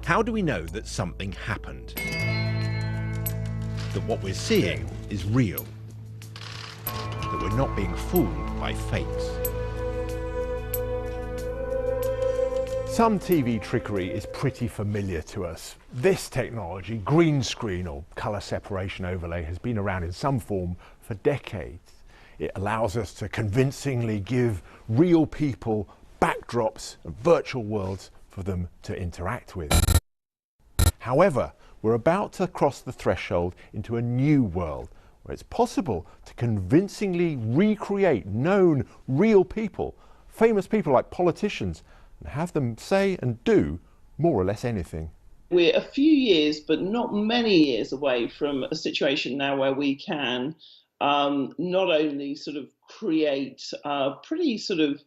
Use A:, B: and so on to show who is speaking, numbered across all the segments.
A: How do we know that something happened? That what we're seeing is real? That we're not being fooled by fakes?
B: Some TV trickery is pretty familiar to us. This technology, green screen or colour separation overlay, has been around in some form for decades. It allows us to convincingly give real people backdrops of virtual worlds for them to interact with. However, we're about to cross the threshold into a new world where it's possible to convincingly recreate known real people, famous people like politicians, and have them say and do more or less anything.
C: We're a few years, but not many years away from a situation now where we can not only sort of create pretty sort of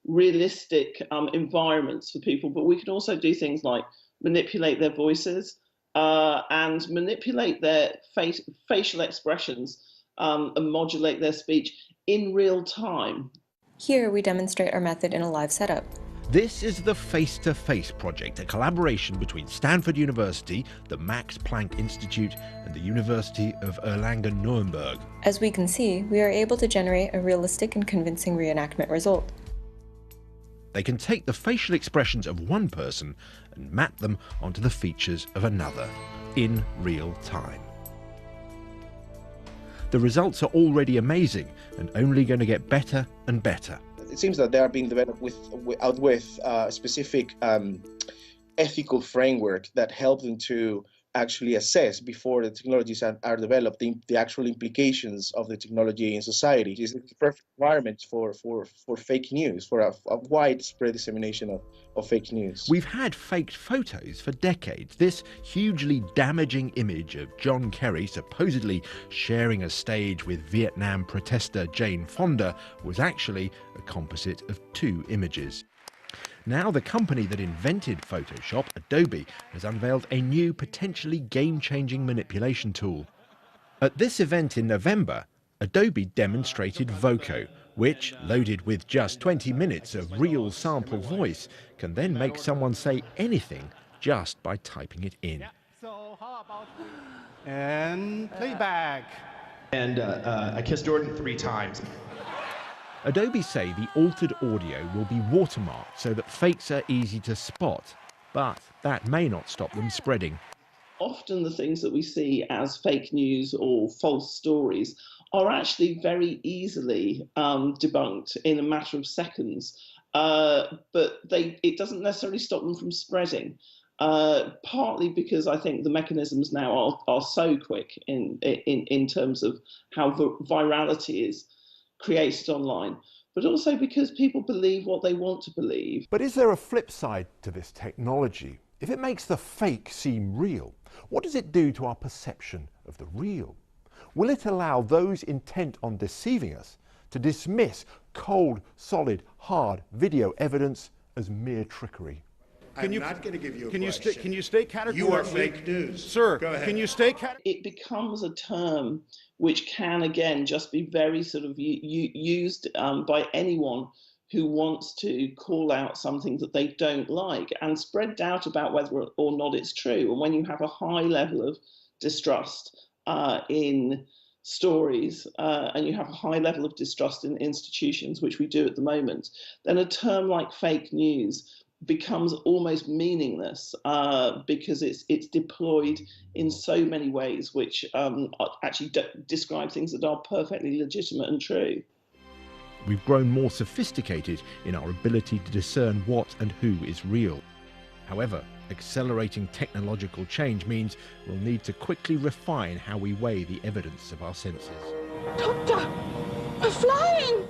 C: realistic environments for people, but we can also do things like manipulate their voices and manipulate their facial expressions and modulate their speech in real time.
D: Here we demonstrate our method in a live setup.
A: This is the Face-to-Face project, a collaboration between Stanford University, the Max Planck Institute, and the University of Erlangen-Nuremberg.
D: As we can see, we are able to generate a realistic and convincing reenactment result.
A: They can take the facial expressions of one person and map them onto the features of another in real time. The results are already amazing and only going to get better and better.
E: It seems that they are being developed with a specific ethical framework that help them to actually assess before the technologies are developed the actual implications of the technology in society. It's the perfect environment for fake news, for a widespread dissemination of fake news.
A: We've had faked photos for decades. This hugely damaging image of John Kerry supposedly sharing a stage with Vietnam protester Jane Fonda was actually a composite of two images. Now the company that invented Photoshop, Adobe, has unveiled a new, potentially game-changing manipulation tool. At this event in November, Adobe demonstrated Voco, which, loaded with just 20 minutes of real sample voice, can then make someone say anything just by typing it in.
F: So how about... And playback.
G: And I kissed Jordan 3 times.
A: Adobe say the altered audio will be watermarked so that fakes are easy to spot, but that may not stop them spreading.
C: Often the things that we see as fake news or false stories are actually very easily debunked in a matter of seconds, but it doesn't necessarily stop them from spreading. Partly because I think the mechanisms now are so quick in terms of how virality is created online, but also because people believe what they want to believe.
B: But is there a flip side to this technology? If it makes the fake seem real, what does it do to our perception of the real? Will it allow those intent on deceiving us to dismiss cold, solid, hard video evidence as mere trickery?
H: I'm not going to give you a question.
F: Can you state categorically?
H: You are fake news.
F: Sir,
H: go ahead.
F: Can you state categorically?
C: It becomes a term which can, again, just be very sort of used by anyone who wants to call out something that they don't like and spread doubt about whether or not it's true. And when you have a high level of distrust in stories and you have a high level of distrust in institutions, which we do at the moment, then a term like fake news becomes almost meaningless because it's deployed in so many ways which actually describe things that are perfectly legitimate and true.
A: We've grown more sophisticated in our ability to discern what and who is real. However, accelerating technological change means we'll need to quickly refine how we weigh the evidence of our senses.
I: Doctor, we're flying!